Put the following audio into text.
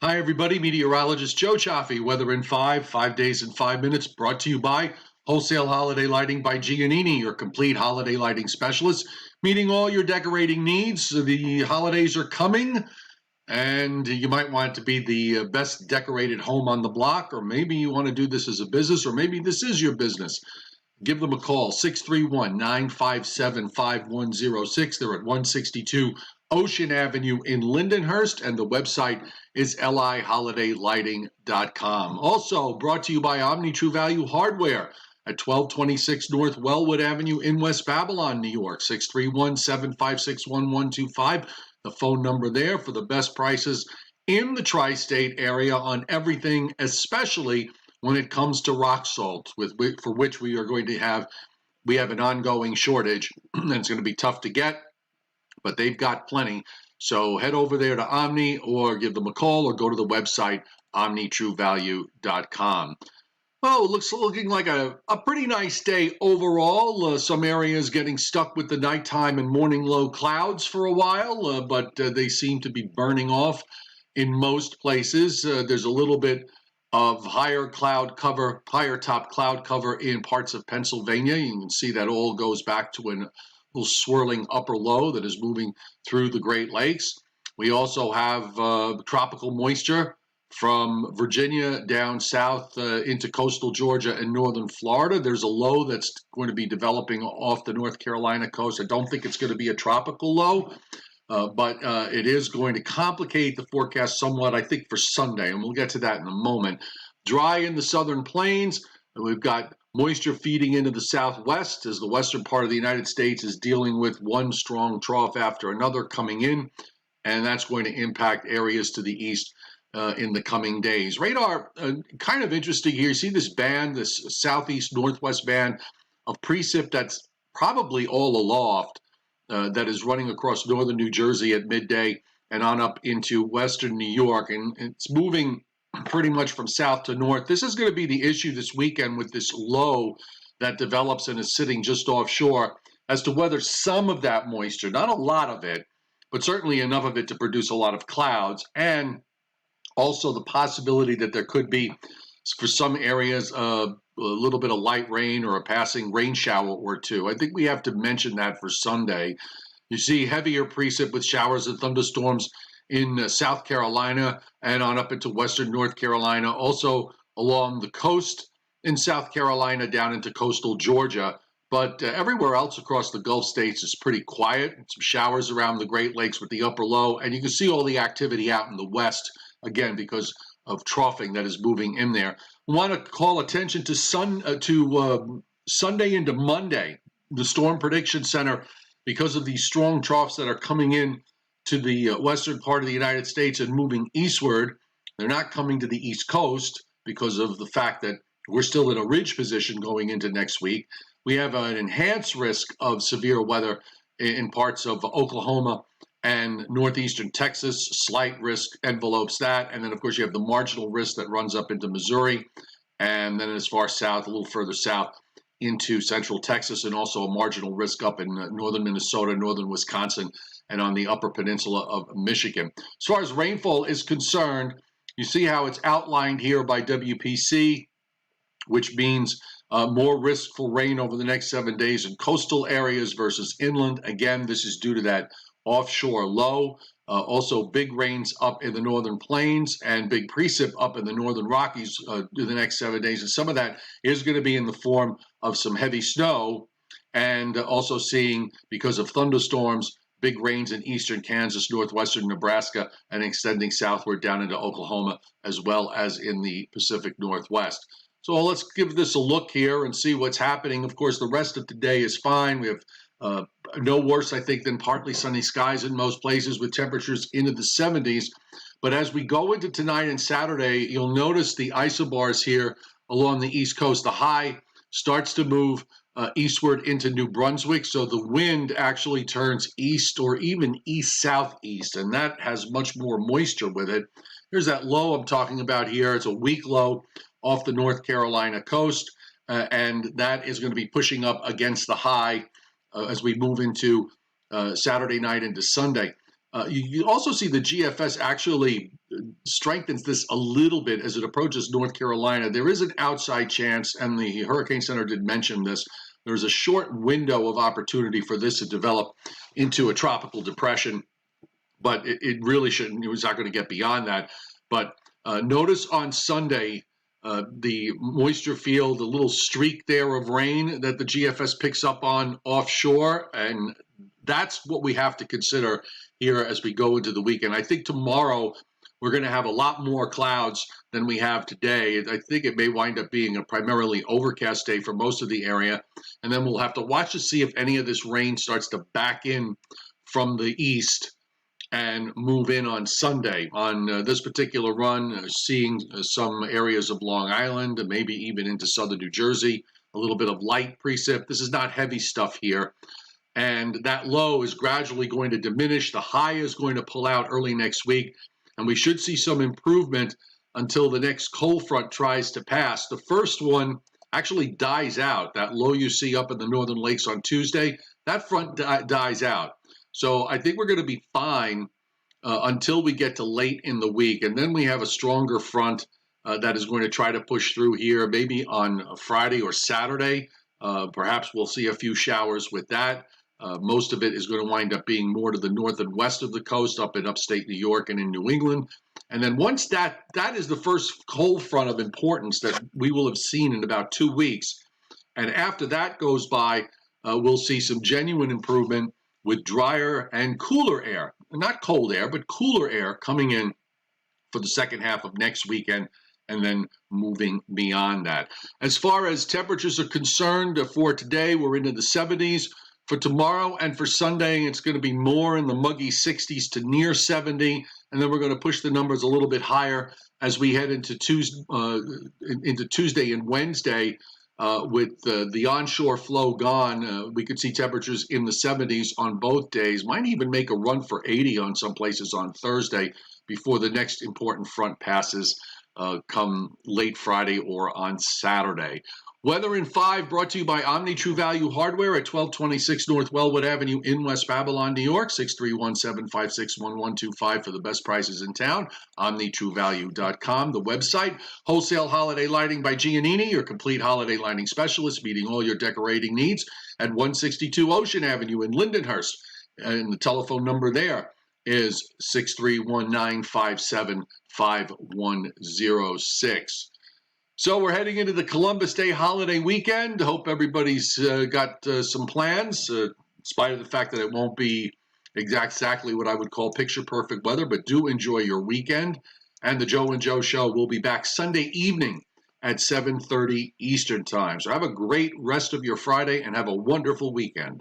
Hi, everybody. Meteorologist Joe Cioffi. Weather in 5 days in 5 minutes. Brought to you by Wholesale Holiday Lighting by Giannini, your complete holiday lighting specialist, meeting all your decorating needs. The holidays are coming, and you might want it to be the best decorated home on the block, or maybe you want to do this as a business, or maybe this is your business. Give them a call, 631-957-5106. They're at 162 Ocean Avenue in Lindenhurst, and the website is liholidaylighting.com. Also brought to you by Omni True Value Hardware at 1226 North Wellwood Avenue in West Babylon, New York, 631-756-1125. The phone number there for the best prices in the tri-state area on everything, especially when it comes to rock salt, for which we have an ongoing shortage, and it's going to be tough to get, but they've got plenty. So head over there to Omni or give them a call or go to the website omnitruevalue.com. Oh, looking like a pretty nice day overall. Some areas getting stuck with the nighttime and morning low clouds for a while, but they seem to be burning off in most places. There's a little bit of higher top cloud cover in parts of Pennsylvania. You can see that all goes back to a little swirling upper low that is moving through the Great Lakes. We also have tropical moisture from Virginia down south into coastal Georgia and northern Florida. There's a low that's going to be developing off the North Carolina coast. I don't think it's going to be a tropical low, but it is going to complicate the forecast somewhat, I think, for Sunday, and we'll get to that in a moment. Dry in the southern plains. We've got moisture feeding into the southwest as the western part of the United States is dealing with one strong trough after another coming in, and that's going to impact areas to the east in the coming days. Radar, kind of interesting here. You see this band, this southeast-northwest band of precip that's probably all aloft, that is running across northern New Jersey at midday and on up into western New York, and it's moving pretty much from south to north. This is going to be the issue this weekend with this low that develops and is sitting just offshore as to whether some of that moisture, not a lot of it, but certainly enough of it to produce a lot of clouds, and also the possibility that there could be, for some areas, a little bit of light rain or a passing rain shower or two. I think we have to mention that for Sunday. You see heavier precip with showers and thunderstorms in South Carolina and on up into western North Carolina, also along the coast in South Carolina down into coastal Georgia. But everywhere else across the Gulf states is pretty quiet. Some showers around the Great Lakes with the upper low, and you can see all the activity out in the west, again, because of troughing that is moving in there. We want to call attention to Sunday into Monday. The Storm Prediction Center, because of these strong troughs that are coming in to the western part of the United States and moving eastward, they're not coming to the East Coast because of the fact that we're still in a ridge position going into next week. We have an enhanced risk of severe weather in parts of Oklahoma and northeastern Texas. Slight risk envelopes that. And then, of course, you have the marginal risk that runs up into Missouri. And then as far south, a little further south, into central Texas, and also a marginal risk up in northern Minnesota, northern Wisconsin, and on the upper peninsula of Michigan. As far as rainfall is concerned, you see how it's outlined here by WPC, which means more risk for rain over the next 7 days in coastal areas versus inland. Again, this is due to that offshore low. Also, big rains up in the northern plains and big precip up in the Northern Rockies through the next 7 days. And some of that is going to be in the form of some heavy snow, and also seeing, because of thunderstorms, big rains in eastern Kansas, northwestern Nebraska, and extending southward down into Oklahoma, as well as in the Pacific Northwest. So let's give this a look here and see what's happening. Of course, the rest of today is fine. We have no worse, I think, than partly sunny skies in most places with temperatures into the 70s. But as we go into tonight and Saturday, you'll notice the isobars here along the East Coast. The high starts to move eastward into New Brunswick, so the wind actually turns east or even east-southeast, and that has much more moisture with it. Here's that low I'm talking about here. It's a weak low off the North Carolina coast, and that is going to be pushing up against the high as we move into Saturday night into Sunday. You also see the GFS actually strengthens this a little bit as it approaches North Carolina. There is an outside chance, and the Hurricane Center did mention this. There's a short window of opportunity for this to develop into a tropical depression, but it really shouldn't. It was not going to get beyond that. But notice on Sunday, the moisture field, the little streak there of rain that the GFS picks up on offshore, and that's what we have to consider here as we go into the weekend. I think tomorrow we're going to have a lot more clouds than we have today. I think it may wind up being a primarily overcast day for most of the area, and then we'll have to watch to see if any of this rain starts to back in from the east and move in on Sunday. On this particular run, seeing some areas of Long Island, maybe even into southern New Jersey, a little bit of light precip. This is not heavy stuff here. And that low is gradually going to diminish. The high is going to pull out early next week, and we should see some improvement until the next cold front tries to pass. The first one actually dies out. That low you see up in the northern lakes on Tuesday, that front dies out. So I think we're going to be fine until we get to late in the week. And then we have a stronger front that is going to try to push through here, maybe on Friday or Saturday. Perhaps we'll see a few showers with that. Most of it is going to wind up being more to the north and west of the coast, up in upstate New York and in New England. And then once that is the first cold front of importance that we will have seen in about 2 weeks. And after that goes by, we'll see some genuine improvement with drier and cooler air, not cold air, but cooler air coming in for the second half of next weekend, and then moving beyond that. As far as temperatures are concerned, for today, we're into the 70s. For tomorrow and for Sunday, it's going to be more in the muggy 60s to near 70, and then we're going to push the numbers a little bit higher as we head into Tuesday and Wednesday. With the onshore flow gone, we could see temperatures in the 70s on both days. Might even make a run for 80 on some places on Thursday before the next important front passes come late Friday or on Saturday. Weather in 5 brought to you by Omni True Value Hardware at 1226 North Wellwood Avenue in West Babylon, New York, 631-756-1125 for the best prices in town. OmniTrueValue.com, the website. Wholesale Holiday Lighting by Giannini, your complete holiday lighting specialist, meeting all your decorating needs at 162 Ocean Avenue in Lindenhurst. And the telephone number there is 631-957-5106. So we're heading into the Columbus Day holiday weekend. Hope everybody's got some plans, in spite of the fact that it won't be exactly what I would call picture-perfect weather, but do enjoy your weekend. And the Joe and Joe Show will be back Sunday evening at 7:30 Eastern Time. So have a great rest of your Friday and have a wonderful weekend.